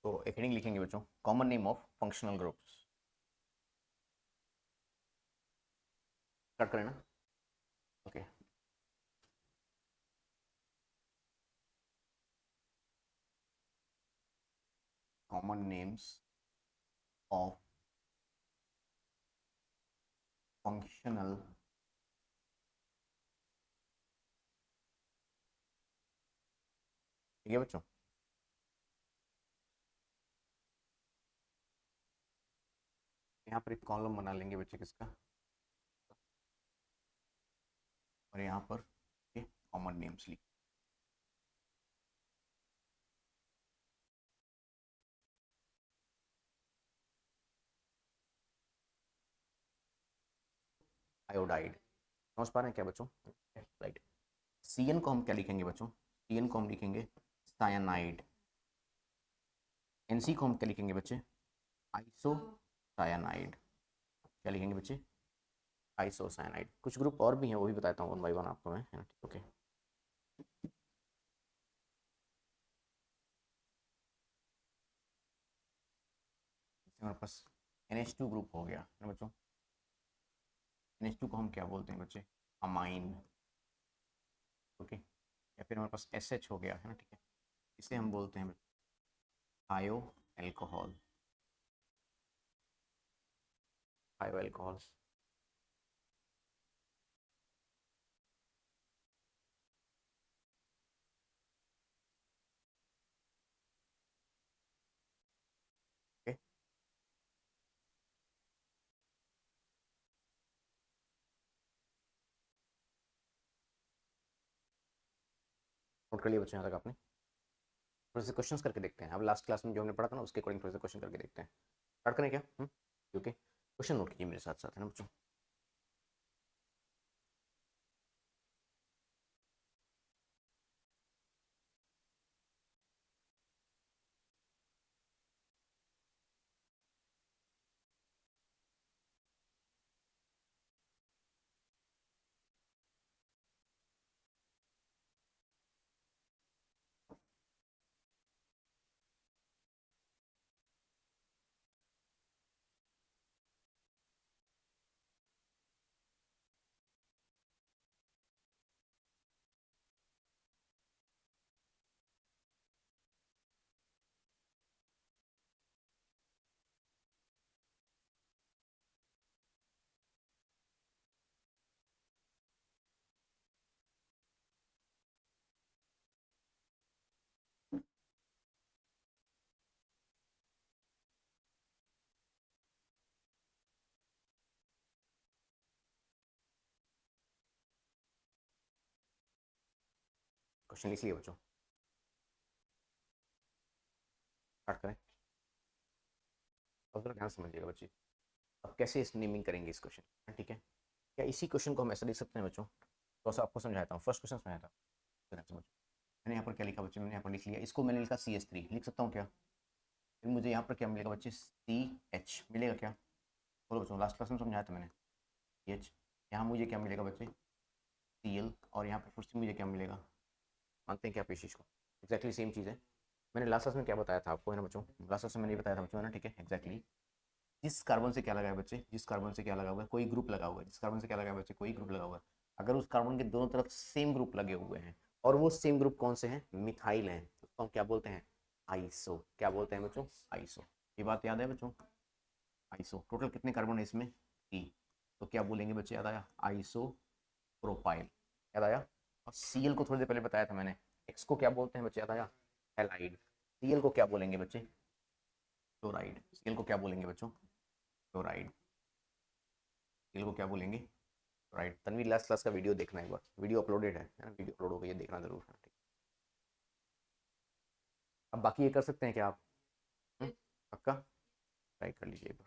तो एक हेडिंग लिखेंगे बच्चों, common name of functional groups. Start करें ना? Okay. Common names of functional ठीक है बच्चों। यहाँ पर एक कॉलम बना लेंगे बच्चे किसका, और यहाँ पर कॉमन नेम्स लिख। आयोडाइड, समझ पा रहे हैं क्या बच्चों? राइट। सीएन को हम क्या लिखेंगे बच्चों? सीएन को हम लिखेंगे साइनाइड। एनसी को हम क्या लिखेंगे बच्चे? Iso cyanide. क्या लिखेंगे बच्चे? Iso cyanide. कुछ ग्रुप और भी हैं, वो भी बताता हूँ वन बाई वन आपको मैं, है ना? ओके। हमारे पास NH2 ग्रुप हो गया है ना बच्चों। NH2 को हम क्या बोलते हैं बच्चे? अमाइन। ओके। या फिर हमारे पास SH हो गया है ना, ठीक है। इसे हम बोलते हैं थायो एल्कोहल। थायो एल्कोहल। ओके। नोट कर लिया बच्चों यहाँ तक आपने? थोड़े से क्वेश्चंस करके देखते हैं। अब लास्ट क्लास में जो हमने पढ़ा था ना, उसके अकॉर्डिंग थोड़े से क्वेश्चन करके देखते हैं। स्टार्ट करें क्या? ओके। क्वेश्चन नोट कीजिए मेरे साथ साथ, है ना बच्चों? क्वेश्चन लिख लिए बच्चों? स्टार्ट करें? अब जरा ध्यान से समझिएगा बच्चे। अब कैसे इस नेमिंग करेंगे इस क्वेश्चन, ठीक है? क्या इसी क्वेश्चन को हम ऐसा लिख सकते हैं बच्चों? तो ऐसा आपको समझाता हूँ, फर्स्ट क्वेश्चन समझाता हूँ। समझो, मैंने यहाँ पर क्या लिखा बच्चे? मैंने यहाँ पर लिख लिया, इसको मैंने लिखा CH3, लिख सकता हूँ क्या? फिर मुझे यहाँ पर क्या मिलेगा बच्चे? CH मिलेगा क्या? बोलो बच्चों, लास्ट क्लास में समझाया था मैंने। CH। यहाँ मुझे क्या मिलेगा बच्चे? Cl। और यहाँ पर फिर से मुझे क्या मिलेगा? मानते हैं क्या आप इस चीज़ को? एक्जैक्टली सेम चीज़ है। मैंने लास्ट क्लास में क्या बताया था आपको, है ना बच्चों? लास्ट क्लास में मैंने ये बताया था बच्चों, है ना, ठीक है? एक्जैक्टली जिस कार्बन से क्या लगा है बच्चे? जिस कार्बन से क्या लगा हुआ है? कोई ग्रुप लगा हुआ है। जिस कार्बन से क्या लगा है बच्चे? कोई ग्रुप लगा हुआ है। अगर उस कार्बन के दोनों तरफ सेम ग्रुप लगे हुए हैं, और वो सेम ग्रुप कौन से हैं? मिथाइल हैं, उसको हम क्या बोलते हैं? आइसो। क्या बोलते हैं बच्चों? आइसो। ये बात याद है बच्चों? आइसो। टोटल कितने कार्बन है इसमें? 3। तो क्या बोलेंगे बच्चे? याद आया? Iso propyl. याद आया? और Cl को थोड़ी देर पहले बताया था मैंने, X को क्या बोलते हैं बच्चे? याद आया? हेलाइड। Cl को क्या बोलेंगे बच्चे? क्लोराइड। Cl को क्या बोलेंगे बच्चों? क्लोराइड। Cl को क्या बोलेंगे? राइट। तनवीर लास्ट क्लास का वीडियो देखना एक बार, वीडियो अपलोडेड है ना? वीडियो अपलोड हो गई है, देखना जरूर है, ठीक। अब बाकी ये कर सकते हैं क्या आप? पक्का ट्राई कर लीजिए एक बार।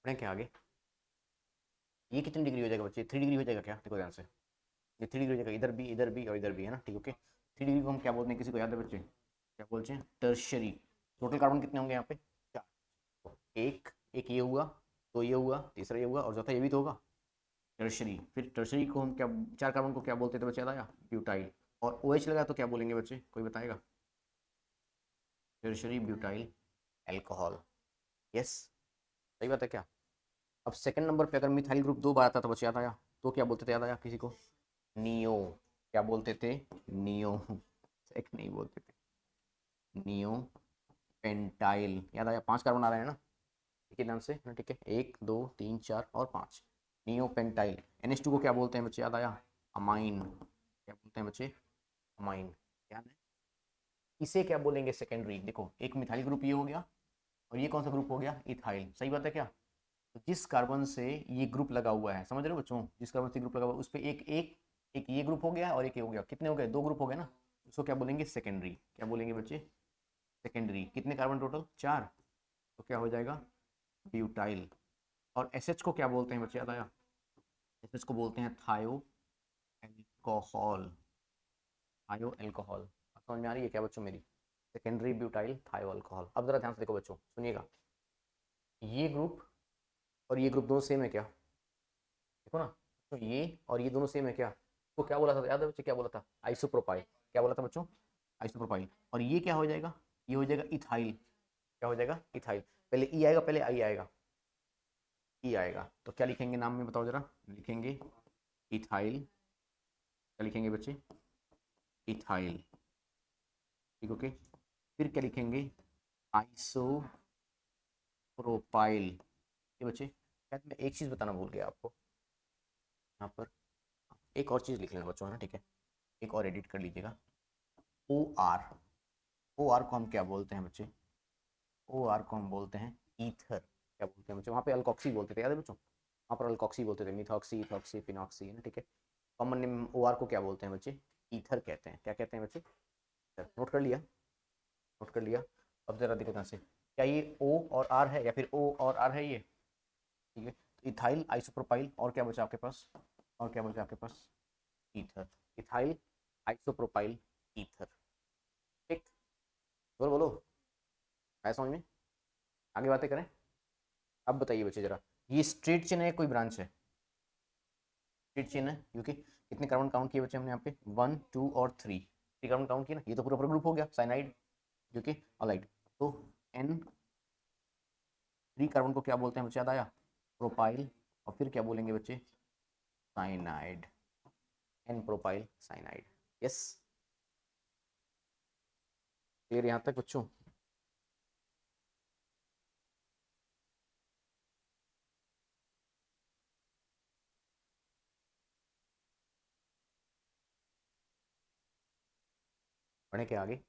पढ़ें क्या आगे? ये कितनी डिग्री हो जाएगा बच्चे? 3 डिग्री हो जाएगा क्या? देखो ध्यान से, ये 3 डिग्री हो जाएगा, इधर भी और इधर भी, है ना, ठीक, ओके। 3 डिग्री को हम क्या बोलते हैं, किसी को याद है बच्चे? क्या बोलते हैं? टर्शरी। टोटल कार्बन कितने होंगे यहाँ पे? 4। तो एक ये हुआ, दो ये हुआ, तीसरा ये हुआ, और चौथा ये भी तो होगा, टर्शरी। फिर टर्शरी को हम क्या, 4 कार्बन को क्या बोलते थे बच्चे, याद आया? ब्यूटाइल। और ओ एच लगा तो क्या बोलेंगे बच्चे, कोई बताएगा? Tertiary butyl alcohol. यस, सही बात है क्या? अब सेकंड नंबर पे अगर मिथाइल ग्रुप 2 बार आता था बच्चे, याद आया? तो क्या बोलते थे, याद आया किसी को? नियो। क्या बोलते थे? नियो। एक नहीं बोलते थे, नियो पेंटाइल। याद आया? 5 कार्बन आ रहे हैं ना, ठीक है ध्यान से ना, ठीक है, 1 2 3 4 और 5, नियो पेंटाइल। NH2 को क्या बोलते हैं बच्चे, याद आया? अमाइन। क्या बोलते हैं बच्चे? अमाइन। याद है? इसे क्या बोलेंगे, सेकेंडरी। देखो, एक मिथाइल ग्रुप ये हो गया, और ये कौन सा ग्रुप हो गया? इथाइल। सही बात है क्या? तो जिस कार्बन से ये ग्रुप लगा हुआ है, समझ रहे हो बच्चों, जिस कार्बन से ग्रुप लगा हुआ है उस पर एक एक एक ये ग्रुप हो गया और एक ये हो गया, कितने हो गए? 2 ग्रुप हो गए ना, उसको क्या बोलेंगे? सेकेंडरी। क्या बोलेंगे बच्चे? सेकेंडरी। कितने कार्बन टोटल? 4। तो क्या हो जाएगा? ब्यूटाइल। और एसएच को क्या बोलते हैं बच्चे, याद आया? एसएच को बोलते हैं थायो एल्कोहल। थायो एल्कोहल। समझ में आ रही है क्या बच्चों मेरी? सेकेंडरी ब्यूटाइल थायो अल्कोहल। अब जरा ध्यान से देखो बच्चों, सुनिएगा, ये ग्रुप और ये ग्रुप दोनों सेम है क्या? देखो ना, तो ये और ये दोनों सेम है क्या? तो क्या बोला था, याद है बच्चे? क्या बोला था? आइसोप्रोपाइल। क्या बोला था बच्चों? आइसोप्रोपाइल। और ये क्या हो जाएगा? ये हो जाएगा इथाइल। क्या हो जाएगा? इथाइल। पहले ई आएगा, पहले आई आएगा? ई आएगा। तो क्या लिखेंगे नाम में, बताओ जरा? लिखेंगे इथाइल। क्या लिखेंगे बच्चे? इथाइल। ठीक, ओके। फिर क्या लिखेंगे? आइसोप्रोपाइल। ये बच्चे, शायद मैं एक चीज़ बताना भूल गया आपको यहाँ पर। एक और चीज़ लिख लेना बच्चों, है ना, ठीक है। एक और एडिट कर लीजिएगा। O R. ओ आर को हम क्या बोलते हैं बच्चे? ओ आर को हम बोलते हैं ईथर। क्या बोलते हैं बच्चे? वहाँ पे अल्कोक्सी बोलते थे, याद है बच्चों? वहाँ पर अल्कोक्सी बोलते थे, मिथॉक्सी, इथॉक्सी, फिनॉक्सी, है ना, ठीक है। कॉमन नेम ओ आर को क्या बोलते हैं बच्चे? ईथर कहते हैं। क्या कहते हैं बच्चे? नोट कर लिया? नोट कर लिया। अब जरा देखो ध्यान से, क्या ये ओ और आर है या फिर ओ और आर है ये? ठीक है, तो इथाइल, आइसोप्रोपाइल, और क्या बचा आपके पास? और क्या बचा आपके पास? ईथर। Ethyl, isopropyl, ether. ठीक, बोलो बोलो, आया समझ में? आगे बातें करें। अब बताइए बच्चे जरा, ये स्ट्रेट चेन है, कोई ब्रांच है? स्ट्रेट चेन है, क्योंकि कितने कार्बन काउंट किए बच्चे हमने यहाँ पे? 1 2 और 3 कार्बन काउंट किए ना, ये तो पूरा पूरा ग्रुप हो गया साइनाइड, क्योंकि अलाइड। तो N3 कार्बन को क्या बोलते हैं बच्चे, याद आया? प्रोपाइल। और फिर क्या बोलेंगे बच्चे? Cyanide. N propyl cyanide. Yes, clear यहाँ तक बच्चों? पढ़े क्या आगे?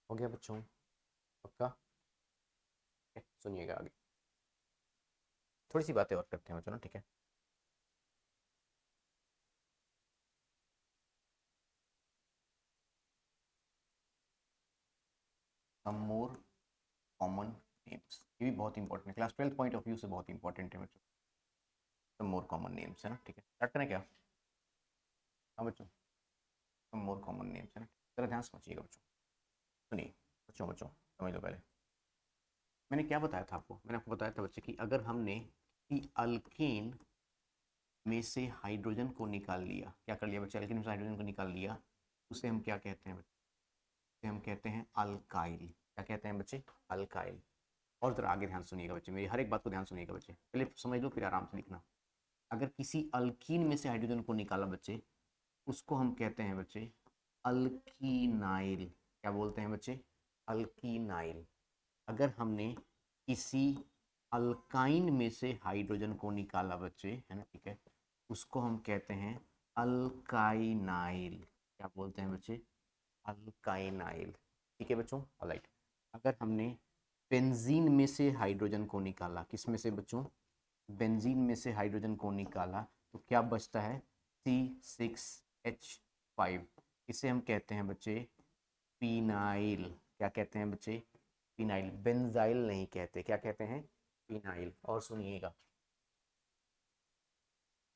हो गया बच्चों? पक्का? सुनिएगा आगे, थोड़ी सी बातें और करते हैं बच्चों ना, ठीक है। सम मोर कॉमन नेम्स, ये भी बहुत इंपॉर्टेंट है, क्लास 12 पॉइंट ऑफ व्यू से बहुत इंपॉर्टेंट है बच्चों। सम मोर कॉमन नेम्स, है ना, ठीक है। स्टार्ट करें क्या? हाँ बच्चों, सम मोर कॉमन नेम्स, है ना। जरा ध्यान समझिएगा बच्चों, सुनिए। बच्चों बच्चों समझ लो पहले, मैंने क्या बताया था आपको? मैंने आपको बताया था बच्चे कि अगर हमने कि अल्केन में से हाइड्रोजन को निकाल लिया, क्या कर लिया बच्चे? अल्केन में से हाइड्रोजन को निकाल लिया, उसे हम क्या कहते हैं बच्चे? उसे हम कहते हैं अल्काइल। क्या कहते हैं बच्चे? अल्काइल। और जरा आगे ध्यान सुनिएगा बच्चे, मेरी हर एक बात को ध्यान सुनिएगा बच्चे, पहले समझ लो फिर आराम से लिखना। अगर किसी अल्कीन में से हाइड्रोजन को निकाला बच्चे, उसको हम कहते हैं बच्चे अल्कीनाइल, क्या बोलते हैं बच्चे, अल्कीनाइल। अगर हमने किसी अल्काइन में से हाइड्रोजन को निकाला बच्चे, है ना, ठीक है, उसको हम कहते हैं अल्काइनाइल। क्या बोलते हैं बच्चे, अल्काइनाइल। ठीक है बच्चों, ऑलराइट। अगर हमने बेंजीन में से हाइड्रोजन को निकाला, किस में से बच्चों, बेंजीन में से हाइड्रोजन को निकाला, तो क्या बचता है, C6H5। इसे हम कहते हैं बच्चे फिनाइल। क्या कहते हैं बच्चे, फिनाइल। बेंजाइल नहीं कहते, क्या कहते हैं, फिनाइल। और सुनिएगा,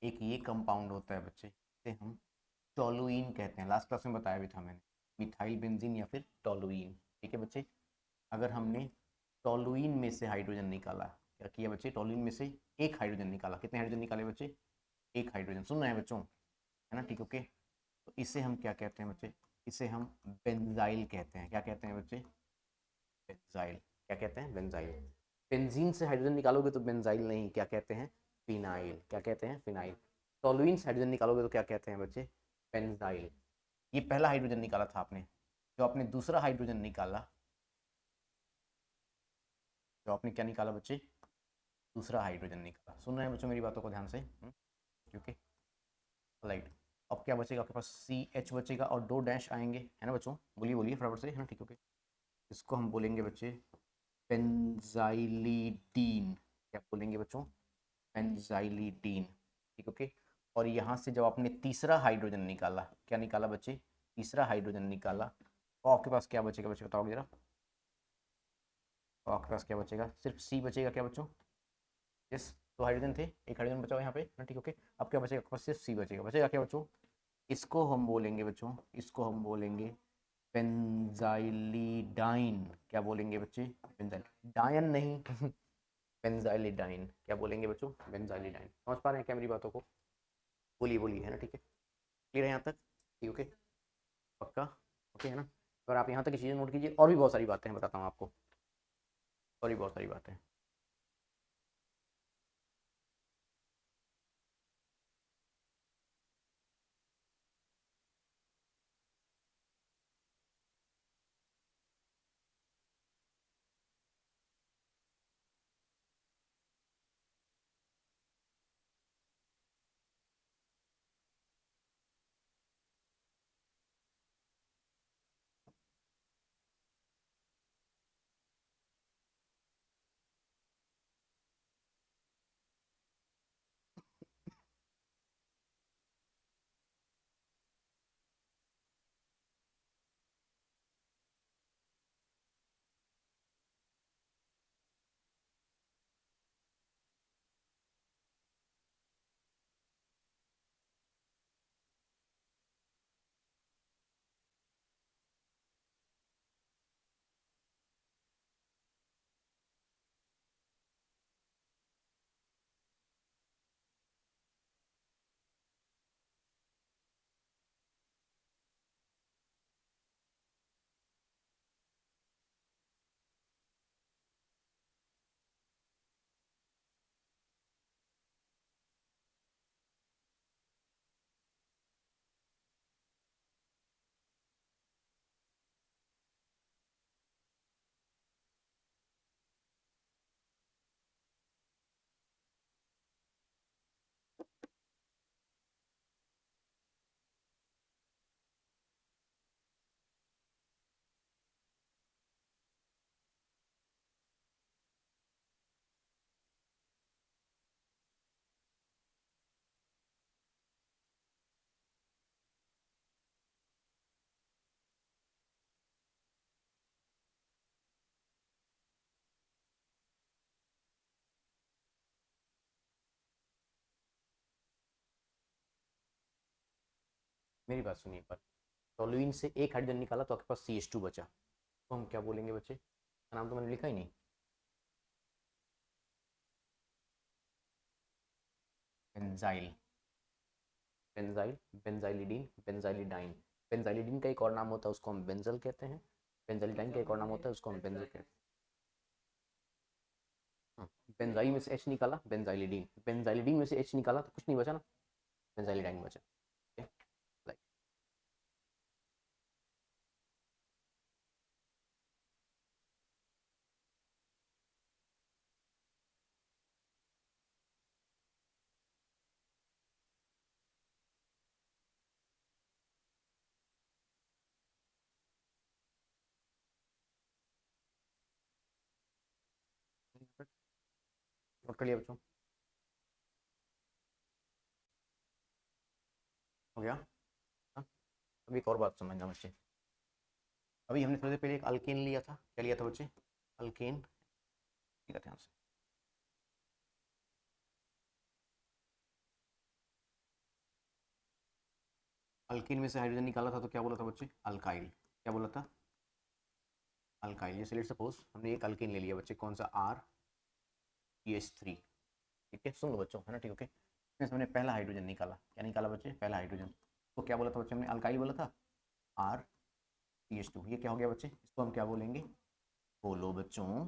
एक ये कंपाउंड होता है बच्चे, इसे हम टोलुइन कहते हैं। लास्ट क्लास में बताया भी था मैंने, मिथाइल बेंजीन या फिर टोलुइन। ठीक है बच्चे। अगर हमने टोलुइन में से हाइड्रोजन निकाला, क्या किया बच्चे, टोलुइन में से एक हाइड्रोजन निकाला, कितने हाइड्रोजन निकाले बच्चे, एक हाइड्रोजन। सुन रहे हैं बच्चों, है ना, ठीक, ओके। तो इसे हम क्या कहते हैं बच्चे, इसे हम बेंजाइल कहते हैं। क्या कहते हैं बच्चे, बेंजाइल। क्या कहते हैं, बेंजाइल। बेंजीन से हाइड्रोजन निकालोगे तो बेंजाइल नहीं, क्या कहते हैं, फिनाइल। क्या कहते हैं, फिनाइल। टोलुइन से हाइड्रोजन निकालोगे तो क्या कहते हैं बच्चे, बेंजाइल। ये पहला हाइड्रोजन निकाला था आपने। जो आपने दूसरा हाइड्रोजन निकाला, जो आपने क्या निकाला बच्चे, दूसरा हाइड्रोजन निकाला। सुन रहे हैं बच्चों मेरी बातों को ध्यान से, क्योंकि राइट। अब क्या बचेगा आपके पास, CH बचेगा और दो डैश आएंगे, है ना बच्चों, बोलिए बोलिए फटाफट से, है ना, ठीक, ओके। इसको हम बोलेंगे बच्चे बेंजाइलिडीन। क्या बोलेंगे बच्चों, बेंजाइलिडीन। ठीक, ओके। और यहाँ से जब आपने तीसरा हाइड्रोजन निकाला, क्या निकाला बच्चे, तीसरा हाइड्रोजन निकाला, तो आपके पास क्या बचेगा बच्चे, बताओ जरा। तो आपके पास क्या बचेगा, सिर्फ C बचेगा, क्या बच्चों, यस। तो हाइड्रोजन थे, एक हाइड्रोजन बचा हुआ यहाँ पे ना, ठीक, ओके। अब क्या बचेगा आपके पास, सिर्फ C बचेगा। बचेगा क्या बच्चों, इसको हम बोलेंगे बच्चों, इसको हम बोलेंगे बेंजाइलिडाइन। क्या बोलेंगे बच्चे, बेंजाइल, डायन नहीं बेंजाइलिडाइन। क्या बोलेंगे बच्चों, बेंजाइलिडाइन। समझ पा रहे हैं क्या मेरी बातों को, बोलिए बोलिए, है ना, ठीक है, क्लियर है यहाँ तक, ठीक, ओके, पक्का, ओके, है ना। अगर आप यहाँ तक की चीज़ें नोट कीजिए, और भी बहुत सारी बातें हैं, बताता हूँ आपको, और भी बहुत सारी बातें हैं। मेरी बात सुनिए पर, टोलुइन से एक हाइड्रोजन निकाला तो आपके पास CH2 बचा, तो हम क्या बोलेंगे बच्चे, नाम तो मैंने लिखा ही नहीं, बेंजाइल, बेंजाइल, बेंजाइलिडीन, बेंजाइलिडाइन। बेंजाइलिडीन का एक और नाम होता है, उसको हम बेंजल कहते हैं। बेंजाइलिडाइन का एक और नाम होता है, उसको हम बेंजल कहते हैं। बेंजाइल में से H निकाला, बेंजाइलिडीन। बेंजाइलिडीन में से H निकाला तो कुछ नहीं बचा ना, बेंजाइलिडाइन बचा। नोट कर लिया बच्चों? हो गया? हाँ। अभी एक और बात समझना बच्चे, अभी हमने थोड़ी देर पहले एक अल्केन लिया था, क्या लिया था बच्चे? अल्केन। ठीक है, ध्यान से। अल्केन में से हाइड्रोजन निकाला था तो क्या बोला था बच्चे? अल्काइल। क्या बोला था? अल्काइल। जैसे लेट्स सपोज हमने एक अल्केन ले लिया बच्चे, कौन सा? R CH3। ठीक है, सुन लो बच्चों, है ना? ठीक, ओके। इसमें से हमने पहला हाइड्रोजन निकाला, क्या निकाला बच्चे? पहला हाइड्रोजन। तो क्या बोला था बच्चे हमने? अल्काइल बोला था। R CH2, ये क्या हो गया बच्चे? इसको हम क्या बोलेंगे? बोलो बच्चों,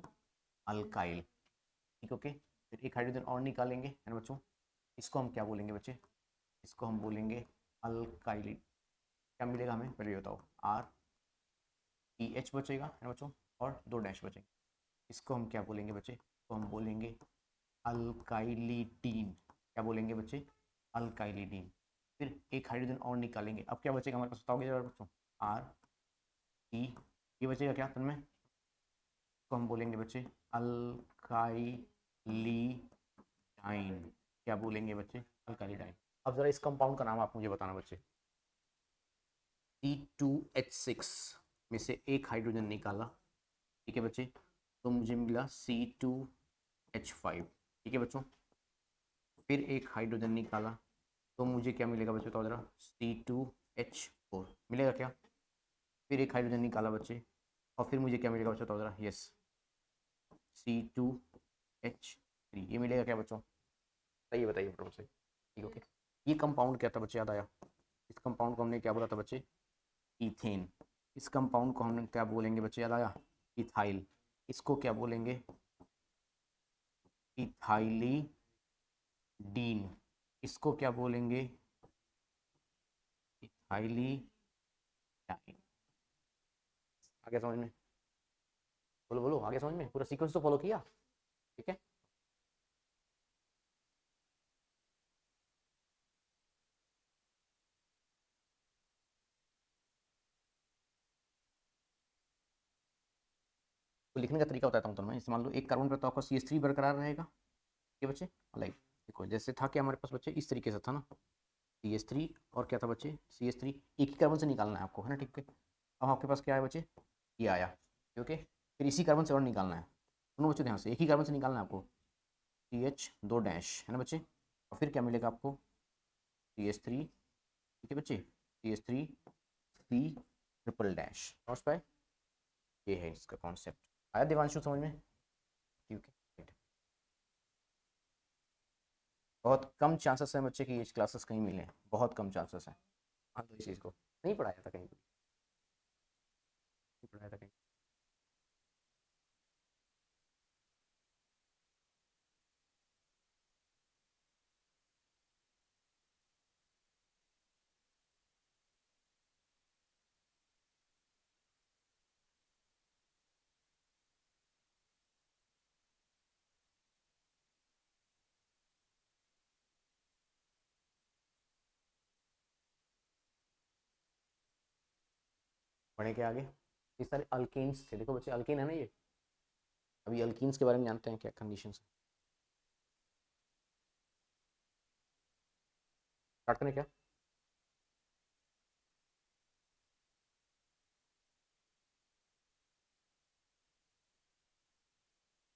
अल्काइल। ठीक, ओके। फिर एक हाइड्रोजन और निकालेंगे, है ना बच्चों? इसको हम क्या बोलेंगे बच्चे? इसको हम बोलेंगे अल्काइल। क्या मिलेगा हमें पहले ये बताओ? REH बचेगा, है ना बच्चों? और दो डैश बचेंगे। इसको हम क्या बोलेंगे बच्चे? इसको हम बोलेंगे अल्काइलिडीन। क्या बोलेंगे बच्चे? अल्काइलिडीन। फिर एक हाइड्रोजन और निकालेंगे, अब क्या बचेगा हमारे पास? बताओगे जरा बच्चों? RE, ये बचेगा क्या तन में? इसको हम बोलेंगे बच्चे अल्काइलिडाइन। क्या बोलेंगे बच्चे? अल्काइलिडाइन। अब जरा इस कंपाउंड का नाम आप मुझे बताना बच्चे। C2H6 में से एक हाइड्रोजन निकाला, ठीक है बच्चे, तो मुझे मिला C2H5। ठीक है बच्चों। फिर एक हाइड्रोजन निकाला तो मुझे क्या मिलेगा बच्चे? तो जरा C2H4 मिलेगा क्या? फिर एक हाइड्रोजन निकाला बच्चे, और फिर मुझे क्या मिलेगा बच्चे? तो जरा यस, C2H3। ये मिलेगा क्या बच्चों? सही बताइए फटाफट से। ठीक, ओके। ये कंपाउंड क्या था बच्चे? याद आया? इस कंपाउंड को हमने क्या बोला था बच्चे? इथेन। इस कंपाउंड को हम क्या बोलेंगे बच्चे? याद आया? इथाइल। इसको क्या बोलेंगे? इथाइलीडीन। इसको क्या बोलेंगे? इथाइलीडाइन। आगे समझ में? बोलो बोलो, आगे समझ में? पूरा सीक्वेंस तो फॉलो किया? ठीक है। तो लिखने का तरीका बताता हूँ तुम्हें। इस मान लो एक कार्बन पर तो आपका CH3 बरकरार रहेगा, ये बच्चे। लाइक देखो, जैसे था कि हमारे पास बच्चे इस तरीके से था ना, CH3 और क्या था बच्चे? CH3। एक ही कार्बन से निकालना है आपको, है ना? ठीक है। अब आपके पास क्या है बच्चे? ये आया, ओके। फिर इसी कार्बन से और निकालना है। सुनो बच्चों ध्यान से, एक ही कार्बन से निकालना है आपको। CH दो डैश, है ना बच्चे? और फिर क्या मिलेगा आपको? CH3। ठीक है बच्चे, CH3 ट्रिपल डैश। समझ पाए? ये है इसका कॉन्सेप्ट। आया दिवांशु समझ में? ठीक है। बहुत कम चांसेस है बच्चे की ये क्लासेस कहीं मिले, बहुत कम चांसेस है। हाँ, तो इस चीज़ को नहीं पढ़ाया था कहीं, नहीं पढ़ाया था कहीं। पढ़े के आगे ये सारे अल्केन्स थे। देखो बच्चे, अल्केन है ना ये। अभी अल्कीन्स के बारे में जानते हैं क्या कंडीशन है? स्टार्ट करें क्या?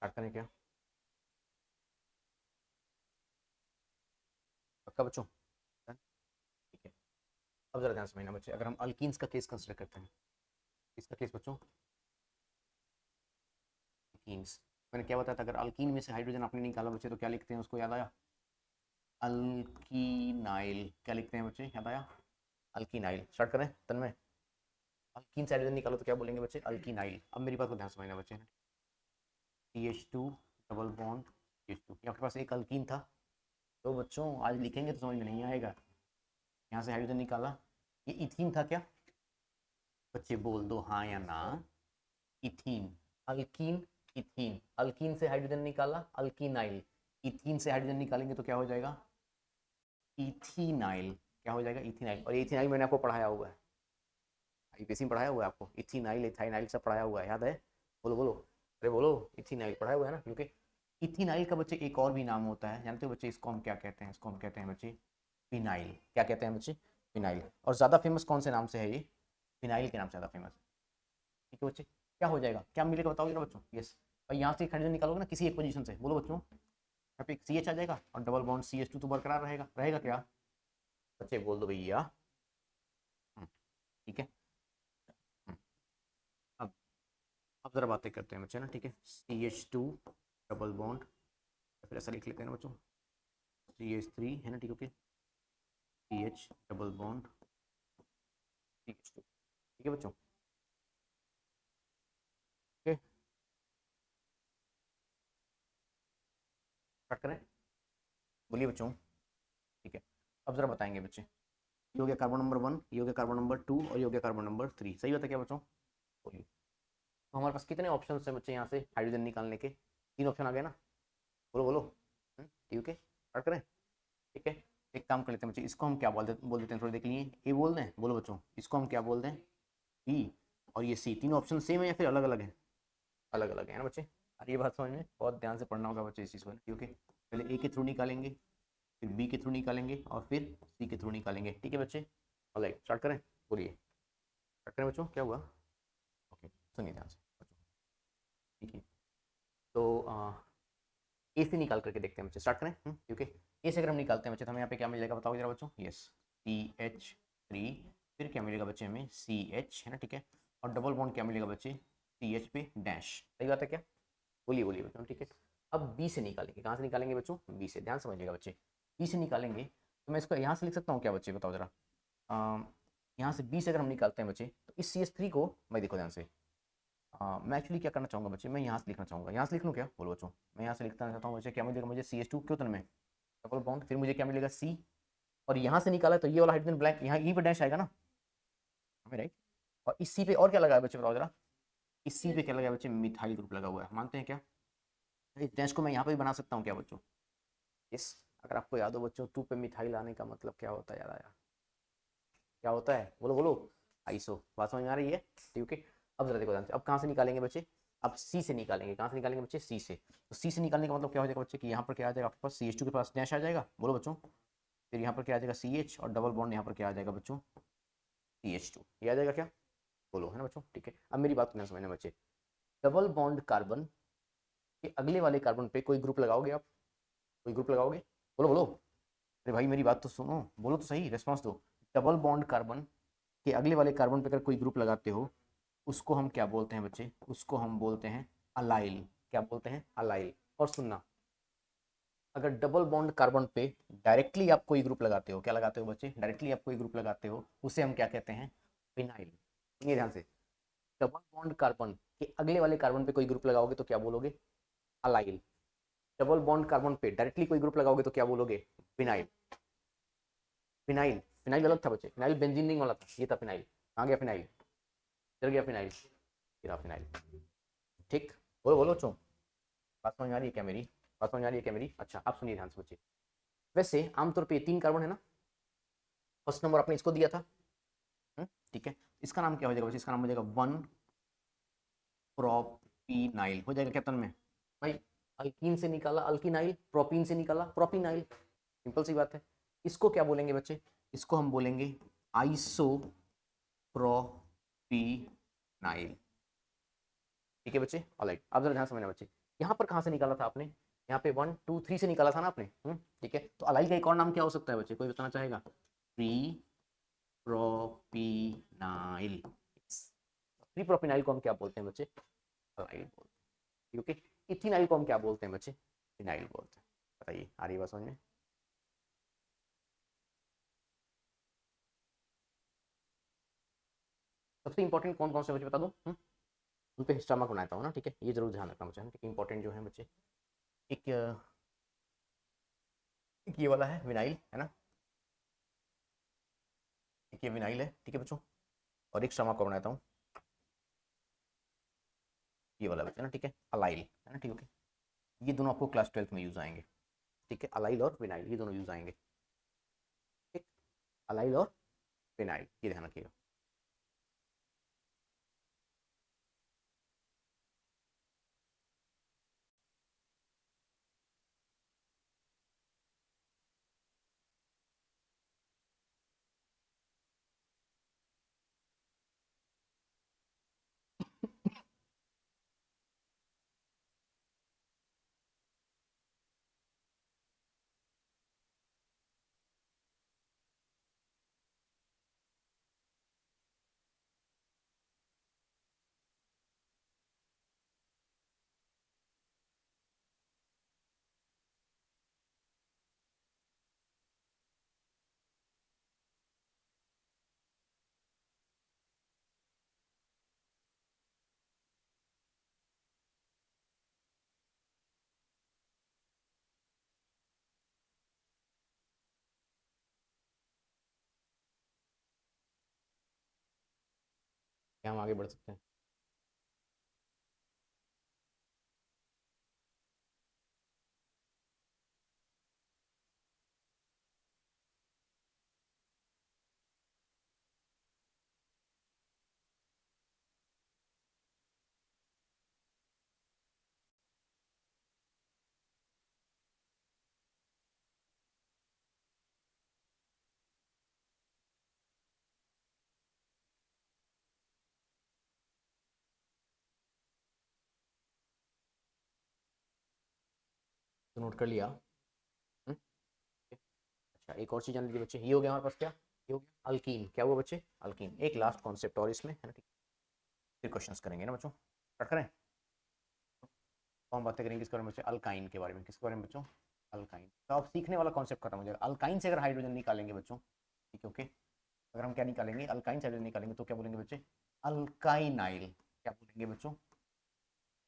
स्टार्ट करें क्या? पक्का बच्चों? ठीक है। अब जरा ध्यान समझना बच्चे, अगर हम अल्कीन्स का केस कंसिडर करते हैं, इसका केस बच्चों, अल्कीन्स। मैंने क्या बताया था? अगर अल्कीन में से हाइड्रोजन आपने निकाला बच्चे तो क्या लिखते हैं उसको? याद आया? अल्कीनाइल। क्या लिखते हैं बच्चे? याद आया? अल्कीनाइल। स्टार्ट करें तन्मय? अल्कीन से हाइड्रोजन निकालो तो क्या बोलेंगे बच्चे? अल्कीनाइल। अब मेरी बात को ध्यान समझना बच्चे, CH2 डबल बॉन्ड CH2। आपके पास एक अल्कीन था, तो बच्चों आज लिखेंगे तो समझ में नहीं आएगा। यहाँ से हाइड्रोजन निकाला, ये इथीन था क्या? बच्चे बोल दो हाँ या ना। इथीन। Alkyne, ethene. अल्कीन से हाइड्रोजन निकाला, अल्कीनाइल। इथीन से हाइड्रोजन निकालेंगे तो क्या हो जाएगा? इथीनाइल। क्या हो जाएगा? इथीनाइल। और ये इथीनाइल मैंने आपको पढ़ाया हुआ है, IPC में पढ़ाया हुआ है आपको। इथीनाइल, इथाइनाइल सब पढ़ाया हुआ है, याद है? बोलो बोलो, अरे बोलो, इथीनाइल पढ़ाया हुआ है ना? क्योंकि इथिनाइल का बच्चे एक और भी नाम होता है, जानते हो बच्चे इसको हम क्या कहते हैं? इसको हम कहते हैं बच्चे फिनाइल। क्या कहते हैं बच्चे? फिनाइल। और ज़्यादा फेमस कौन से नाम से है ये? फिनाइल के नाम से ज़्यादा फेमस है। ठीक है बच्चे, क्या हो जाएगा, क्या मिलेगा बताओगे ना बच्चों? यस, और यहाँ से हाइड्रोजन निकालोगे ना किसी एक पोजीशन से, बोलो बच्चों, यहाँ पे सी एच आ जाएगा और double bond C H two तो बरकरार रहेगा, रहेगा क्या बच्चे? बोल दो भैया। ठीक है। हम्म, अब अब जरा बातें करते हैं बच्चे ना, ठीक है। C H two double bond, फिर ऐसा लिख लेते हैं ना बच्चों, सी एच थ्री है ना, ठीक है, C H double bond C H two. ठीक है बच्चों, ओके, स्टार्ट करें? बोलिए बच्चों। ठीक है, अब जरा बताएंगे बच्चे, ये हो गया कार्बन नंबर वन, ये हो गया कार्बन नंबर टू, और ये हो गया कार्बन नंबर थ्री। सही बात है क्या बच्चों? बोलिए। तो हमारे पास कितने ऑप्शन हैं बच्चे यहाँ से हाइड्रोजन निकालने के? तीन ऑप्शन आ गए ना, बोलो बोलो। ठीक है, स्टार्ट करें? ठीक है, एक काम कर लेते हैं बच्चे, इसको हम क्या बोल देते हैं थोड़ी देर के लिए, ए बोल दें? बोलो बच्चों, इसको हम क्या बोल दें? बी। और ये सी, तीनों ऑप्शन सेम है या फिर अलग अलग है? अलग अलग है ना बच्चे। और ये बात समझ में बहुत ध्यान से पढ़ना होगा बच्चे इस चीज़ को, क्योंकि पहले ए के थ्रू निकालेंगे, फिर बी के थ्रू निकालेंगे, और फिर सी के थ्रू निकालेंगे। ठीक है बच्चे, ऑलराइट, स्टार्ट करें? बोलिए, स्टार्ट करें बच्चों, क्या हुआ? ओके, सुनिए ध्यान से बच्चों। ठीक है, तो ए से निकाल करके देखते हैं बच्चे, स्टार्ट करें? क्योंकि ए से अगर हम निकालते हैं बच्चे तो हमें यहाँ पे क्या मिलेगा बताओ जरा बच्चों? यस, सी एच थ्री, फिर क्या मिलेगा बच्चे हमें? सी एच, है ना, ठीक है। और डबल बॉन्ड क्या मिलेगा बच्चे? सी एच पे डैश। सही बात है क्या? बोलिए बोलिए बच्चों, ठीक है। अब बी से निकालेंगे, कहाँ से निकालेंगे बच्चों? बी से, ध्यान समझिएगा बच्चे। बी से निकालेंगे तो मैं इसको यहाँ से लिख सकता हूँ क्या बच्चे, बताओ जरा? यहाँ से बी से अगर हम निकालते हैं बच्चे तो इस सी एच थ्री को, मैं देखो ध्यान से, मैं एक्चुअली क्या करना चाहूँगा बच्चे, मैं यहाँ से लिखना चाहूँगा, यहाँ से लिख लूँ क्या? बोलो बच्चों, मैं यहाँ से लिखना चाहता हूँ बच्चे, क्या मिलेगा मुझे? सी एच टू क्यों में डबल बॉन्ड, फिर मुझे क्या मिलेगा? सी। और यहाँ से निकाला तो ये वाला हाइड्रोजन ब्लैक यहाँ यहीं पर डैश आएगा ना, हमें राइट। और इस सी पे और क्या लगा है बच्चे, बताओ जरा? इस सी पे क्या लगा है बच्चे? मिथाइल ग्रुप लगा हुआ है, मानते हैं क्या? इस डैश को मैं यहाँ पे भी बना सकता हूँ क्या बच्चों? यस। अगर आपको याद हो बच्चों, टू पे मिथाइल आने का मतलब क्या होता है, याद आया? क्या होता है? बोलो बोलो। आइसो। बात समझ में आ रही है? ठीक है, अब जरा देखो ध्यान से, अब कहाँ से निकालेंगे बच्चे? अब सी से निकालेंगे, कहाँ से निकालेंगे बच्चे? सी से। तो सी से निकालने का मतलब क्या हो जाएगा बच्चे कि यहाँ पर क्या आ जाएगा आपके पास? सी एच टू के पास डैश आ जाएगा, बोलो बच्चों। फिर यहाँ पर क्या आ जाएगा? सी एच, और डबल बॉन्ड यहाँ पर क्या आ जाएगा बच्चों? C H two. ये आ जाएगा क्या? बोलो, है ना बच्चों? ठीक है, अब मेरी बात को समझना बच्चे, डबल बॉन्ड कार्बन के अगले वाले कार्बन पे कोई ग्रुप लगाओगे आप? कोई ग्रुप लगाओगे? बोलो बोलो। अरे भाई मेरी बात तो सुनो, बोलो तो सही, रेस्पॉन्स दो। डबल बॉन्ड कार्बन के अगले वाले कार्बन पे अगर कोई ग्रुप लगाते हो, उसको हम क्या बोलते हैं बच्चे? उसको हम बोलते हैं अलाइल। क्या बोलते हैं? अलाइल। और सुनना, अगर डबल बॉन्ड कार्बन पे डायरेक्टली आप कोई ग्रुप लगाते हो, क्या लगाते हो बच्चे? डायरेक्टली आप कोई ग्रुप लगाते हो, उसे हम क्या कहते हैं? फिनाइल। सुनिए ध्यान से, डबल बॉन्ड कार्बन के अगले वाले कार्बन पे कोई ग्रुप लगाओगे तो क्या बोलोगे? अलाइल। डबल बॉन्ड कार्बन पे डायरेक्टली कोई ग्रुप लगाओगे तो क्या बोलोगे? फिनाइल। फिनाइल, फिनाइल अलग था बच्चे, फिनाइल बेंजीन रिंग वाला था, ये था फिनाइल। कहाँ गया फिनाइल? चल गया फिनाइल, गिरा फिनाइल। ठीक, बोलो बोलो चो, बात समझ में आ रही है क्या मेरी? बात समझ में आ रही है क्या मेरी? अच्छा, आप सुनिए ध्यान से बच्चे। वैसे आमतौर पे तीन कार्बन है ना, फर्स्ट नंबर आपने इसको दिया था, ठीक है। इसका नाम क्या हो जाएगा बच्चे? इसका नाम हो जाएगा वन प्रोपीनाइल। हो जाएगा क्या तन में भाई? अल्कीन से निकाला अल्कीनाइल, प्रोपीन से निकाला प्रोपीनाइल, सिंपल सी बात है। इसको क्या बोलेंगे बच्चे? इसको हम बोलेंगे आइसो प्रोपीनाइल। ठीक है बच्चे, ऑलराइट। अब जरा ध्यान समझना बच्चे, यहाँ पर कहाँ से निकाला था आपने? यहाँ पे वन टू थ्री से निकाला था ना आपने, ठीक है। तो अलाइल का एक और नाम क्या हो सकता है बच्चे, कोई बताना चाहेगा? प्री प्रोपीनाइल। प्री प्रोपीनाइल को हम क्या बोलते हैं बच्चे? अलाइल बोलते हैं। क्योंकि इथिनाइल को हम क्या बोलते हैं बच्चे? फिनाइल बोलते हैं। बताइए, आ रही बात समझ में? सबसे इंपॉर्टेंट कौन कौन से बच्चे बता दो, उन पे हिस्टा मार्क बनाता हूँ ना, ठीक है, ये जरूर ध्यान रखना मुझे, ठीक है। इंपॉर्टेंट जो है बच्चे, एक एक ये वाला है विनाइल, है ना, एक ये विनाइल है, ठीक है बच्चों। और एक स्टमा को बनाता हूँ, ये वाला बच्चा ना, ठीक है, अलाइल, है ना, ठीक है। ये दोनों आपको क्लास 12th में यूज आएंगे, ठीक है, अलाइल और विनाइल, ये दोनों यूज आएंगे, ठीक। अलाइल और विनाइल, ये ध्यान रखिएगा। क्या हम आगे बढ़ सकते हैं? तो नोट कर लिया। हम्म, अच्छा एक और चीज़ जान लीजिए बच्चे, ये हो गया हमारे पास क्या, ये हो गया अल्कीन। क्या हुआ बच्चे? अल्कीन। एक लास्ट कॉन्सेप्ट और इसमें है ना, ठीक। फिर क्वेश्चंस करेंगे ना बच्चों, स्टार्ट करें। तो हम बातें करेंगे किसके बारे में बच्चे? अल्काइन के बारे में। किसके बारे में बच्चों? अल्काइन। तो अब सीखने वाला कॉन्सेप्ट खत्म हो जाएगा। अल्काइन से अगर हाइड्रोजन निकालेंगे बच्चों, ठीक है ओके, अगर हम क्या निकालेंगे, अल्काइन से हाइड्रोजन निकालेंगे तो क्या बोलेंगे बच्चे? अल्काइनाइल। क्या बोलेंगे बच्चों?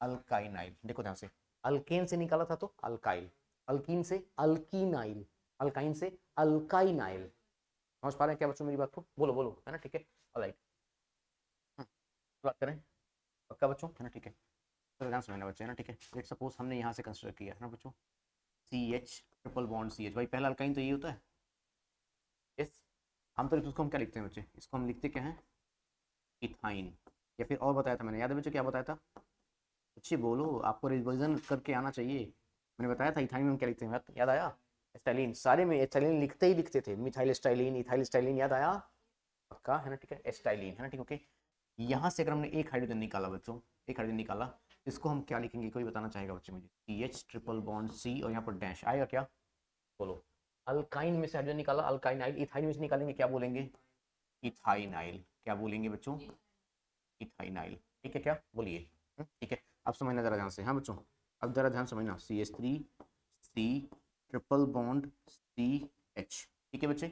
अल्काइनाइल। देखो ध्यान से, अल्केन से निकाला था तो अल्काइल, अल्कीन से अल्कीनाइल, अल्काइन से अल्काइनाइल। समझ पा रहे हैं क्या बच्चों मेरी बात को? बोलो बोलो, है ना, ठीक है। ऑलराइट, बात करें। पक्का बच्चों, है ना, ठीक है। तो ध्यान समझना बच्चे, है ना, ठीक है। लेट सपोज हमने यहाँ से कंसिडर किया है ना बच्चों, C H triple bond C H, भाई पहला अल्काइन तो ये होता है। यस। हम तो इसको हम क्या लिखते हैं बच्चे? इसको हम लिखते क्या है? इथाइन। या फिर और बताया था मैंने, याद है बच्चों क्या बताया था? अच्छी बोलो, आपको रिविजन करके आना चाहिए। मैंने बताया था इथाइन में हम क्या लिखते हैं, याद आया? स्टाइलिन। सारे में स्टाइलिन लिखते ही लिखते थे, मिथाइल स्टाइलिन, इथाइल स्टाइलिन, याद आया? पक्का, है ना, ठीक है, स्टाइलिन, है ना, ठीक, ओके। यहाँ से अगर हमने एक हाइड्रोजन निकाला बच्चों, एक हाइड्रोजन निकाला, इसको हम क्या लिखेंगे? कोई बताना चाहेगा बच्चे मुझे? C H triple bond C और यहाँ पर डैश आएगा क्या? बोलो। अल्काइन में से हाइड्रोजन निकाला, अल्काइनाइल। इथाइन में से निकालेंगे, क्या बोलेंगे? इथाइनाइल। क्या बोलेंगे बच्चों? इथाइनाइल। ठीक है क्या? बोलिए। ठीक है। अब समझना जरा ध्यान से, हाँ बच्चों, अब जरा ध्यान समझना, C H three C triple bond C H. ठीक है बच्चे,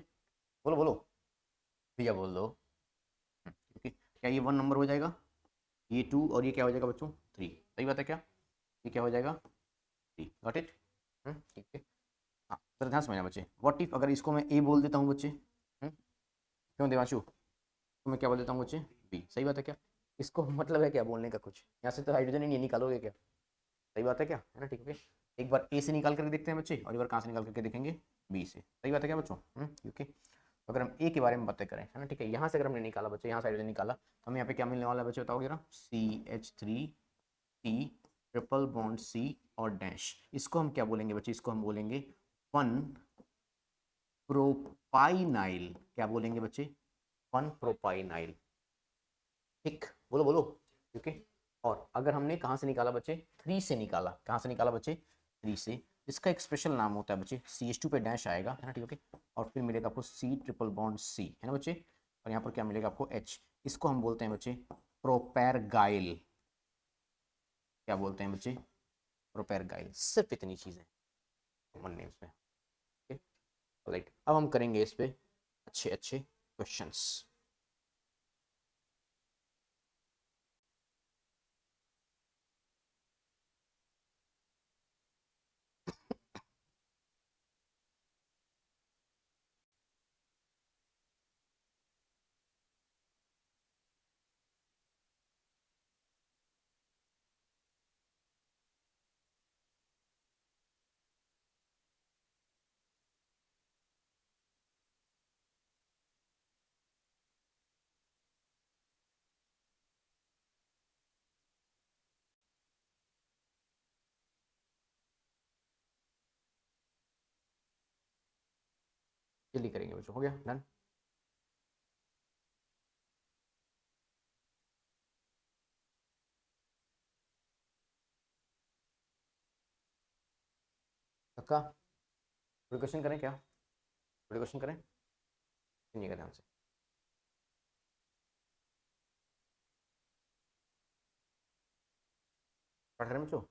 बोलो बोलो, भैया बोल दो। ठीक है, क्या ये वन नंबर हो जाएगा? ये टू और ये क्या हो जाएगा बच्चों? थ्री। सही बात है क्या? ये क्या हो जाएगा? थ्री। Got it? ठीक है। हाँ जरा ध्यान समझना बच्चे, व्हाट इफ अगर इसको मैं ए बोल देता हूँ बच्चे? क्यों देवांशु? तो मैं क्या बोल देता हूँ बच्चे? बी। सही बात है क्या? इसको मतलब है क्या बोलने का कुछ? यहाँ से तो हाइड्रोजन ही नहीं निकालोगे क्या? सही बात है क्या, है ना, ठीक है। एक बार ए से निकाल करके देखते हैं बच्चे, और एक बार कहाँ से निकाल करके देखेंगे? बी से। सही बात है क्या बच्चों? ओके। तो अगर हम ए के बारे में बातें करें, है ना, ठीक है, यहाँ से अगर हमने निकाला बच्चे, यहाँ से हाइड्रोजन निकाला, तो हमें यहाँ पे क्या मिलने वाला है बच्चे? बताओगे जरा। C H three C triple bond C और डैश। इसको हम क्या बोलेंगे बच्चे? इसको हम बोलेंगे वन प्रोपाइनाइल। क्या बोलेंगे बच्चे? वन प्रोपाइनाइल। ठीक, बोलो बोलो। ओके। और अगर हमने कहाँ से निकाला बच्चे? थ्री से निकाला। कहाँ से निकाला बच्चे? थ्री से। इसका एक स्पेशल नाम होता है बच्चे, सी एच टू पे डैश आएगा, है ना, ठीक, ओके। और फिर मिलेगा आपको सी ट्रिपल बॉन्ड सी, है ना बच्चे। और यहाँ पर क्या मिलेगा आपको? एच। इसको हम बोलते हैं बच्चे प्रोपैरगाइल। क्या बोलते हैं बच्चे? प्रोपैरगाइल। सिर्फ इतनी चीज़ें कॉमन नेम्स में। Okay, right. अब हम करेंगे इस पे अच्छे अच्छे क्वेश्चंस। जल्दी करेंगे बच्चों, हो गया डन। पक्का? थोड़ी क्वेश्चन करें क्या? थोड़ी क्वेश्चन करें, सुनिएगा ध्यान से। पढ़ रहे हैं बच्चों?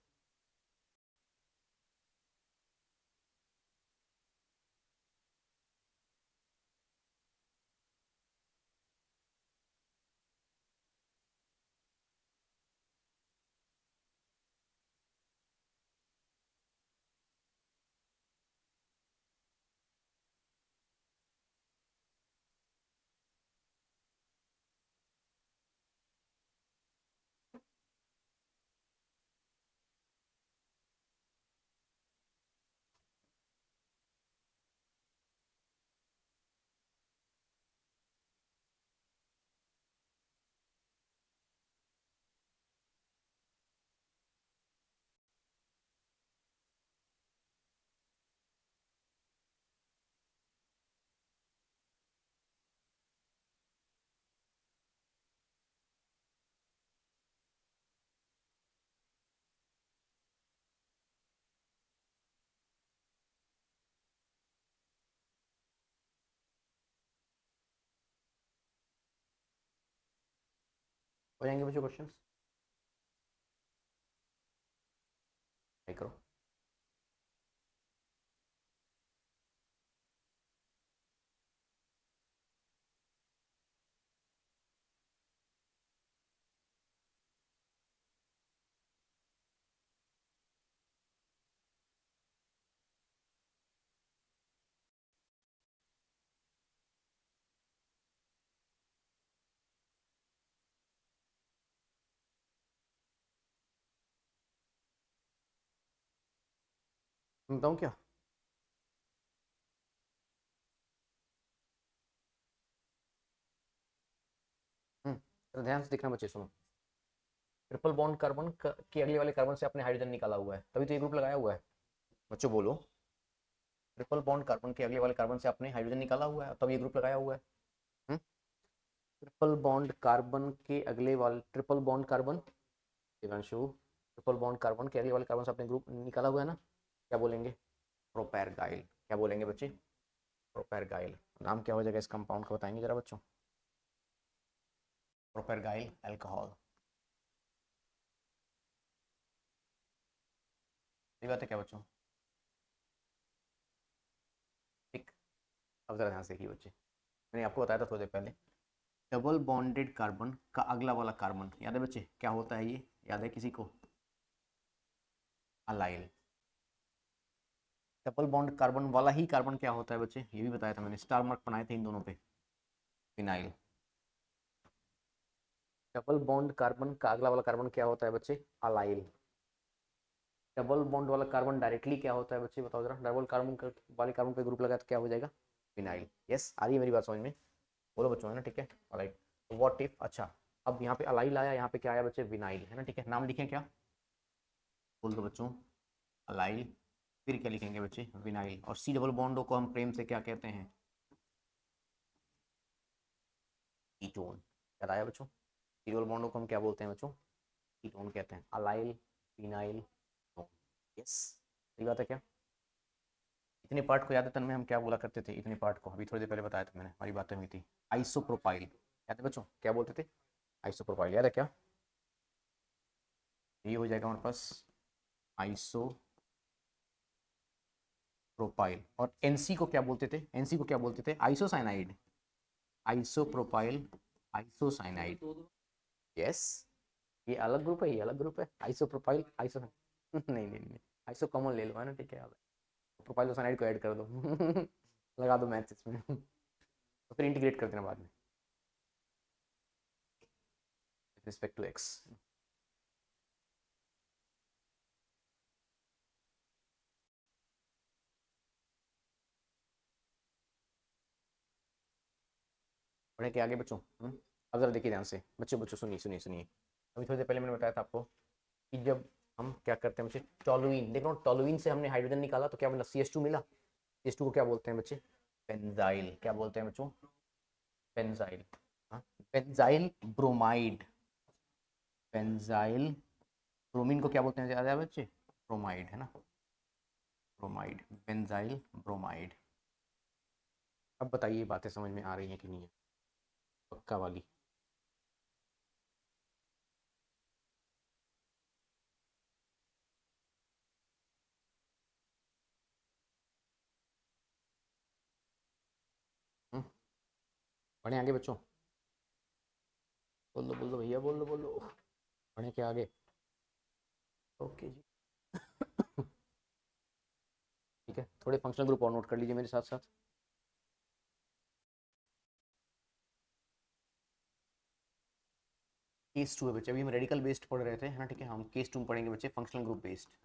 हो जाएंगे बच्चों क्वेश्चन? ट्राई करो। मैं बताऊँ क्या? तो ध्यान से देखना बच्चे, सुनो। ट्रिपल बॉन्ड कार्बन के अगले वाले कार्बन से आपने हाइड्रोजन निकाला हुआ है, तभी तो ये ग्रुप लगाया हुआ है। बच्चों बोलो। ट्रिपल बॉन्ड कार्बन के अगले वाले कार्बन से आपने हाइड्रोजन निकाला हुआ है, तब ये ग्रुप लगाया हुआ है। ट्रिपल बॉन्ड कार्बन के अगले वाले, triple bond carbon, Divanshu, triple bond carbon के अगले वाले कार्बन से आपने ग्रुप निकाला हुआ है ना, क्या बोलेंगे? प्रोपैरगाइल। क्या बोलेंगे बच्चे? प्रोपैरगाइल। नाम क्या हो जाएगा इस कंपाउंड का, बताएंगे जरा बच्चों? प्रोपैरगाइल अल्कोहल। ये बात है क्या बच्चों? ठीक। अब जरा ध्यान से देखिए बच्चे, मैंने आपको बताया था थोड़ी देर पहले, डबल बॉन्डेड कार्बन का अगला वाला कार्बन याद है बच्चे, क्या होता है ये? याद है किसी को? अलाइल। डबल बॉन्ड कार्बन वाला ही कार्बन क्या होता है बच्चे, ये भी बताया था मैंने, स्टार मार्क बनाए थे इन दोनों पे। फिनाइल। डबल बॉन्ड कार्बन का अगला वाला कार्बन क्या होता है बच्चे? अलाइल। डबल बॉन्ड वाला कार्बन डायरेक्टली क्या होता है बच्चे, बताओ जरा? डबल कार्बन वाले कार्बन पे ग्रुप लगा तो क्या हो जाएगा? फिनाइल। यस, आ रही है मेरी बात समझ में? बोलो बच्चों, है ना? ठीक है, ऑलराइट। व्हाट इफ, अच्छा, अब यहाँ पे अलाइल आया, यहाँ पे क्या आया बच्चे? विनाइल, है ना? ठीक है, नाम लिखें क्या? बोल दो बच्चों। अलाइल, फिर क्या लिखेंगे बच्चे? विनाइल। और सी डबल बॉन्डो को हम प्रेम से क्या कहते हैं? कीटोन। याद आया बच्चों? सी डबल बॉन्डो को हम क्या बोलते हैं बच्चों? कीटोन कहते हैं। Allyl, vinyl, yes. सही बात है क्या? इतने पार्ट को याद है तन में हम क्या बोला करते थे? इतने पार्ट को अभी थोड़ी देर पहले बताया था मैंने, हमारी बातें हुई थी। आइसोप्रोपाइल, याद है बच्चों? क्या बोलते थे? आइसोप्रोपाइल, याद है क्या? ये हो जाएगा हमारे पास आइसोप्रोपाइल। और एनसी को क्या बोलते थे? एनसी को क्या बोलते थे? आइसोसाइनाइड। Isopropyl, isocyanide. यस। ये अलग ग्रुप है, ये अलग ग्रुप है। आइसोप्रोपाइल, आइसो नहीं नहीं नहीं, आइसो कॉमन ले लो, है ना? ठीक है, प्रोपाइल और साइनाइड को ऐड कर दो लगा दो मैथ्स इसमें तो फिर इंटीग्रेट कर देना बाद में, रिस्पेक्ट टू एक्स। बढ़े के आगे बच्चों। अब जरा देखिए ध्यान से बच्चों, बच्चों सुनिए सुनिए सुनिए। अभी थोड़ी देर पहले मैंने बताया था आपको कि जब हम क्या करते हैं बच्चे, टोलुइन, देखो टोलुइन से हमने हाइड्रोजन निकाला तो क्या मिला? CH2 मिला। CH2 को क्या बोलते हैं बच्चे? बेंजाइल। क्या बोलते हैं बच्चों? बेंजाइल। हाँ, बेंजाइल ब्रोमाइड। बेंजाइल ब्रोमीन को क्या बोलते हैं, याद है बच्चे? ब्रोमाइड, है ना? Bromide, benzyl bromide. अब बताइए बातें समझ में आ रही हैं कि नहीं है? पक्का वाली। हम्म, बढ़े आगे बच्चों। बोल दो भैया, बोल दो। बढ़े के आगे। ओके जी। ठीक है, थोड़े फंक्शनल ग्रुप और नोट कर लीजिए मेरे साथ साथ। केस टू है बच्चे, अभी हम रेडिकल बेस्ड पढ़ रहे थे, है ना? ठीक है, हम केस टू पढ़ेंगे बच्चे, functional group based.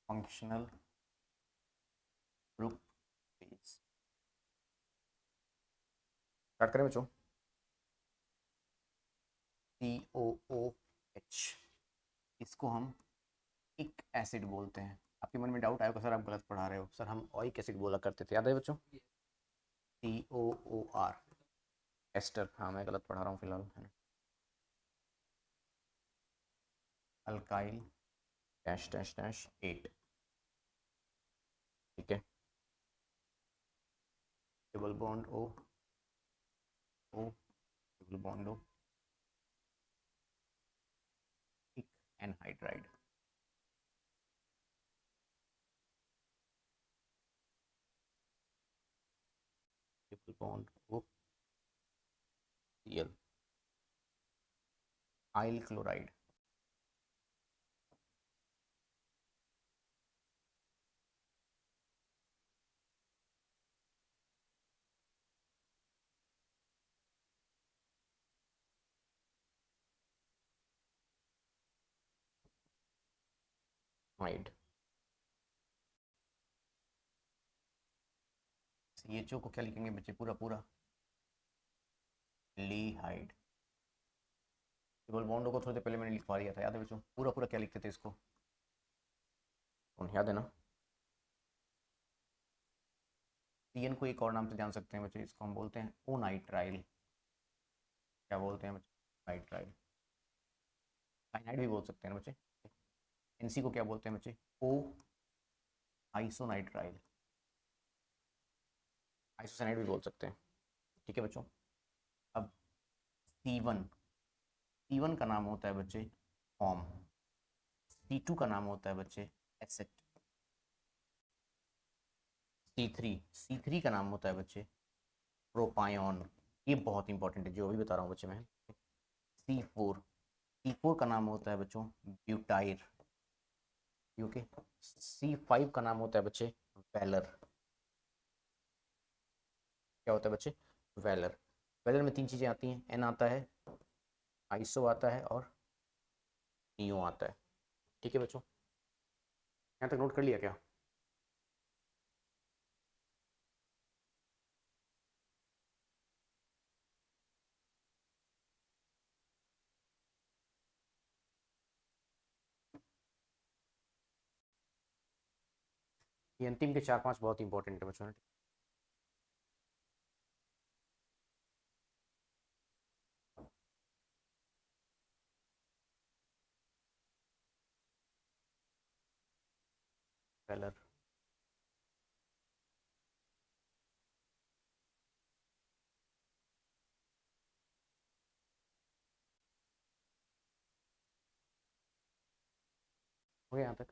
Functional group based start करें बच्चों। COOH, इसको हम इक एसिड बोलते हैं। आपके मन में डाउट आएगा सर आप गलत पढ़ा रहे हो, सर हम ऑइक एसिड बोला करते थे, याद है बच्चों? COOR, ester. हाँ, मैं गलत पढ़ा रहा हूँ फिलहाल, है ना? Alkyl dash dash dash 8। ठीक है, double bond O, O triple bond O, एक anhydride, triple bond O Cl, आइल क्लोराइड, हाइड, CHO को क्या लिखेंगे बच्चे, पूरा पूरा लीहाइड। ट्रिपल बॉन्ड को थोड़ी देर पहले मैंने लिखवा दिया था, याद है बच्चों? पूरा पूरा क्या लिखते थे इसको, याद है ना? CN को एक और नाम से जान सकते हैं बच्चे, इसको हम बोलते हैं ओ नाइट्राइल। क्या बोलते हैं बच्चे? नाइट्राइल। साइनाइड भी बोल सकते हैं बच्चे। NC को क्या बोलते हैं बच्चे? ओ आइसोनाइट्राइल, आइसोसाइनाइड भी बोल सकते हैं। ठीक है बच्चों। अब C1, C1 का नाम होता है बच्चे फॉर्म, C2 का नाम होता है बच्चे एसेट, C3 का नाम होता है बच्चे प्रोपायन। ये बहुत इंपॉर्टेंट है जो अभी बता रहा हूँ बच्चे मैं। C4 का नाम होता है बच्चों ब्यूटाइर। ओके। C5 का नाम होता है बच्चे वेलर। क्या होता है बच्चे? वेलर। वेलर में तीन चीज़ें आती हैं, एन आता है, आइसो आता है और नियो आता है। ठीक है बच्चों, यहाँ तक नोट कर लिया क्या? ये अंतिम के चार पांच बहुत इंपॉर्टेंट है बच्चों। वेलर, हो गया यहाँ तक?